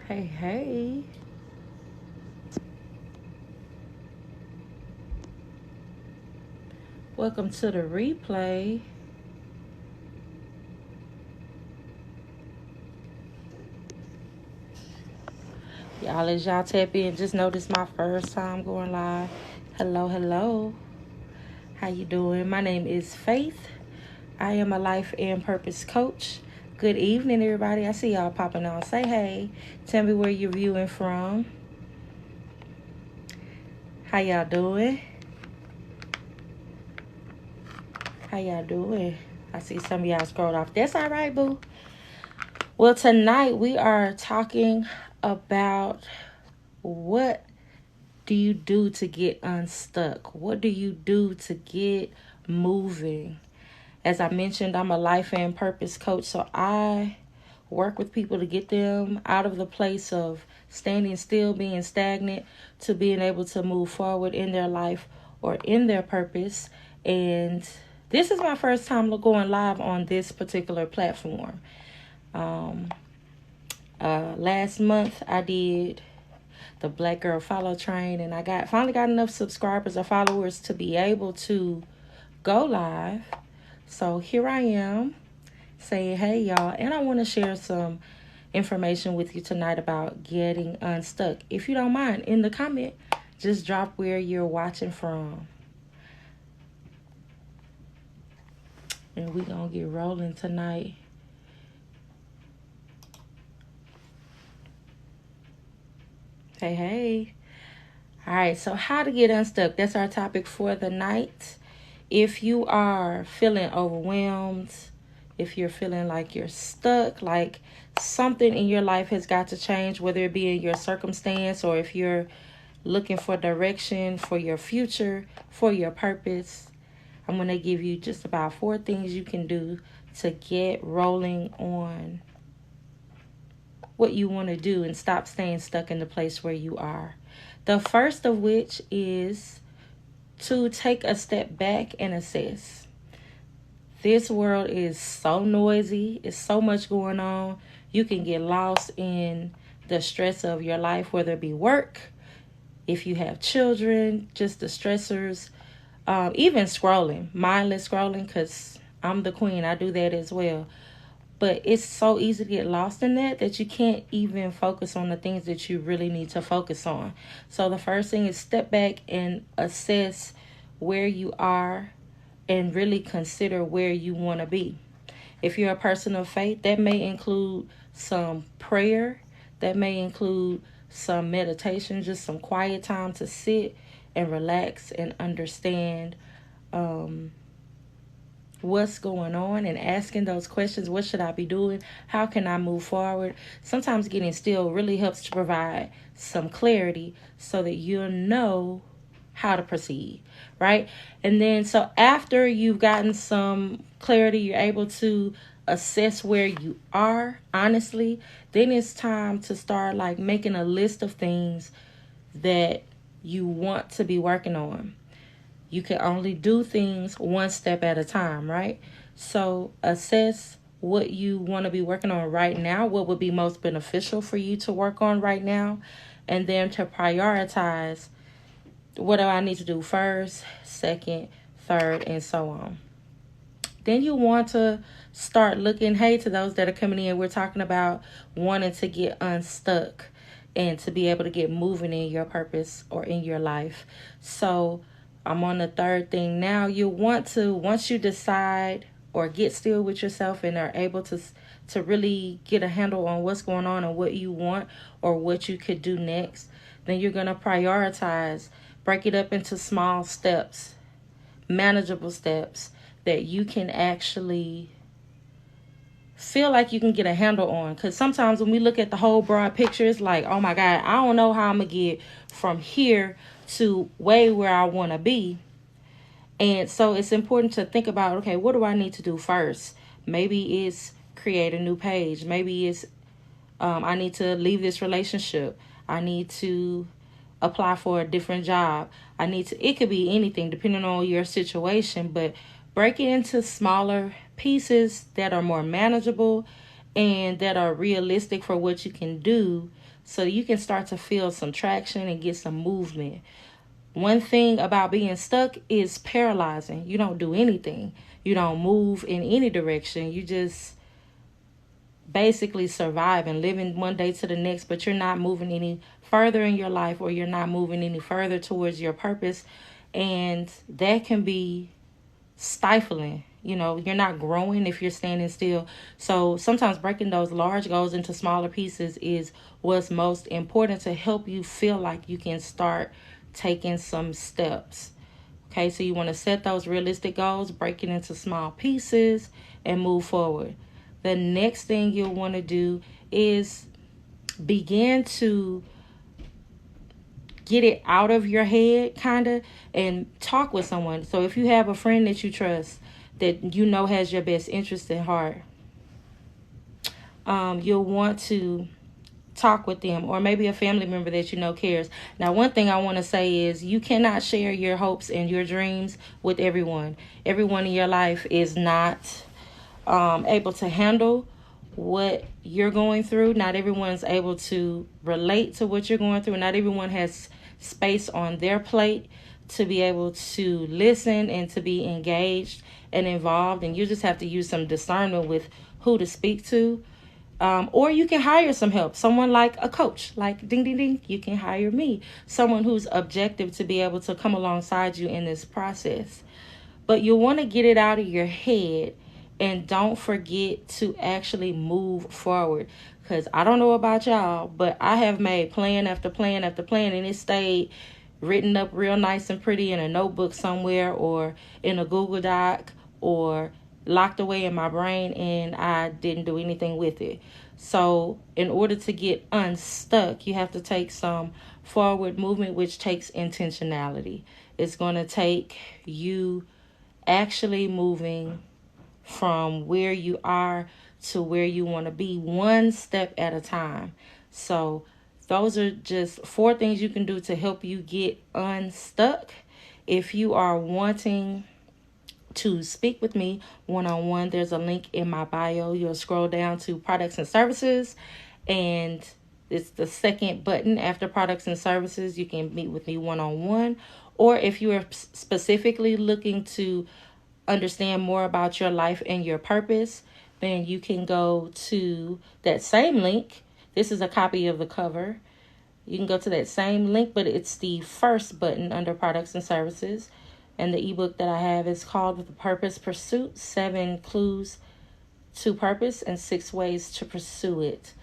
Hey, hey. Welcome to the replay. Y'all, as y'all tap in, just notice my first time going live. Hello, hello. How you doing? My name is Faith. I am a life and purpose coach. Good evening, everybody. I see y'all popping on. Say hey. Tell me where you're viewing from. How y'all doing? How y'all doing? I see some of y'all scrolled off. That's all right, boo. Well, tonight we are talking about what do you do to get unstuck? What do you do to get moving? As I mentioned, I'm a life and purpose coach, so I work with people to get them out of the place of standing still, being stagnant, to being able to move forward in their life or in their purpose. And this is my first time going live on this particular platform. Last month I did the Black Girl Follow Train, and I finally got enough subscribers or followers to be able to go live. So here I am saying, hey y'all, and I want to share some information with you tonight about getting unstuck. If you don't mind, in the comment, just drop where you're watching from. And we're going to get rolling tonight. Hey, hey. All right, so how to get unstuck. That's our topic for the night. If you are feeling overwhelmed, if you're feeling like you're stuck, like something in your life has got to change, whether it be in your circumstance or if you're looking for direction for your future, for your purpose, I'm going to give you just about 4 things you can do to get rolling on what you want to do and stop staying stuck in the place where you are. The first of which is to take a step back and assess. This world is so noisy. It's so much going on. You can get lost in the stress of your life, whether it be work, if you have children, just the stressors, even scrolling, mindless scrolling, because I'm the queen. I do that as well. But it's so easy to get lost in that you can't even focus on the things that you really need to focus on. So the first thing is step back and assess where you are and really consider where you want to be. If you're a person of faith, that may include some prayer, that may include some meditation, just some quiet time to sit and relax and understand what's going on and asking those questions. What should I be doing? How can I move forward? Sometimes getting still really helps to provide some clarity so that you'll know how to proceed, right? And then so after you've gotten some clarity, you're able to assess where you are honestly, then it's time to start like making a list of things that you want to be working on. You can only do things one step at a time, right? So assess what you want to be working on right now, what would be most beneficial for you to work on right now, and then to prioritize what do I need to do first, second, third, and so on. Then you want to start looking, hey, to those that are coming in, we're talking about wanting to get unstuck and to be able to get moving in your purpose or in your life. So I'm on the third thing now. You want to, once you decide or get still with yourself and are able to really get a handle on what's going on and what you want or what you could do next, then you're going to prioritize, break it up into small steps, manageable steps that you can actually feel like you can get a handle on. Because sometimes when we look at the whole broad picture, it's like, oh my God, I don't know how I'm going to get from here to way where I want to be. And so it's important to think about, okay, what do I need to do first? Maybe it's create a new page. Maybe it's I need to leave this relationship. I need to apply for a different job. It could be anything depending on your situation, but break it into smaller pieces that are more manageable and that are realistic for what you can do so you can start to feel some traction and get some movement. One thing about being stuck is paralyzing. You don't do anything. You don't move in any direction. You just basically surviving, living one day to the next, but you're not moving any further in your life, or you're not moving any further towards your purpose. And that can be stifling. You're not growing if you're standing still. So sometimes breaking those large goals into smaller pieces is what's most important to help you feel like you can start taking some steps. Okay, so you want to set those realistic goals, break it into small pieces, and move forward. The next thing you'll want to do is begin to get it out of your head, kind of, and talk with someone. So if you have a friend that you trust, that you know has your best interest at heart, you'll want to talk with them, or maybe a family member that you know cares. Now, one thing I want to say is you cannot share your hopes and your dreams with everyone. Everyone in your life is not able to handle what you're going through. Not everyone's able to relate to what you're going through. Not everyone has space on their plate to be able to listen and to be engaged and involved. And you just have to use some discernment with who to speak to. Or you can hire some help. Someone like a coach, like ding, ding, ding, you can hire me. Someone who's objective to be able to come alongside you in this process. But you'll want to get it out of your head, and don't forget to actually move forward. Because I don't know about y'all, but I have made plan after plan after plan, and it stayed written up real nice and pretty in a notebook somewhere, or in a Google Doc, or locked away in my brain, and I didn't do anything with it. So in order to get unstuck, you have to take some forward movement, which takes intentionality. It's going to take you actually moving from where you are to where you want to be, one step at a time. So those are just 4 things you can do to help you get unstuck. If you are wanting to speak with me one-on-one, there's a link in my bio. You'll scroll down to products and services, and it's the second button after products and services. You can meet with me one-on-one. Or if you are specifically looking to understand more about your life and your purpose, then you can go to that same link. This is a copy of the cover. You can go to that same link, but it's the first button under products and services. And the ebook that I have is called The Purpose Pursuit, 7 Clues to Purpose and 6 Ways to Pursue It.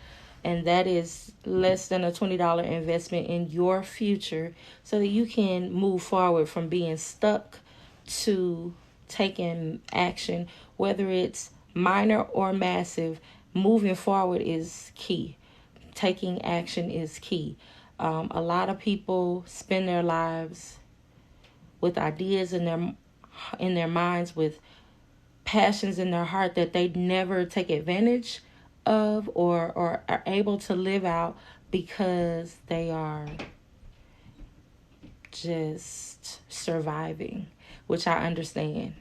And that is less than a $20 investment in your future, so that you can move forward from being stuck to taking action, whether it's minor or massive. Moving forward is key. Taking action is key. A lot of people spend their lives with ideas in their minds, with passions in their heart that they never take advantage of or are able to live out, because they are just surviving, which I understand.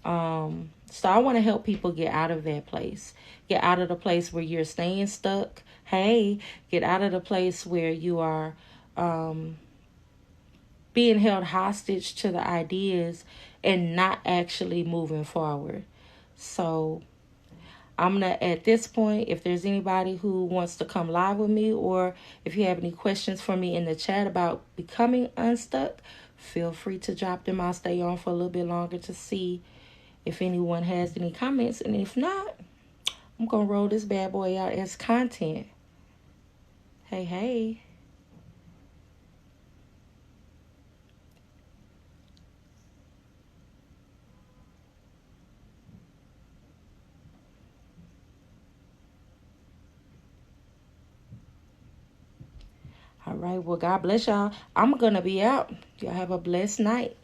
So I want to help people get out of that place. Get out of the place where you're staying stuck. Hey, get out of the place where you are being held hostage to the ideas and not actually moving forward. So I'm going to, at this point, if there's anybody who wants to come live with me, or if you have any questions for me in the chat about becoming unstuck, feel free to drop them. I'll stay on for a little bit longer to see if anyone has any comments. And if not, I'm going to roll this bad boy out as content. Hey. All right. Well, God bless y'all. I'm going to be out. Y'all have a blessed night.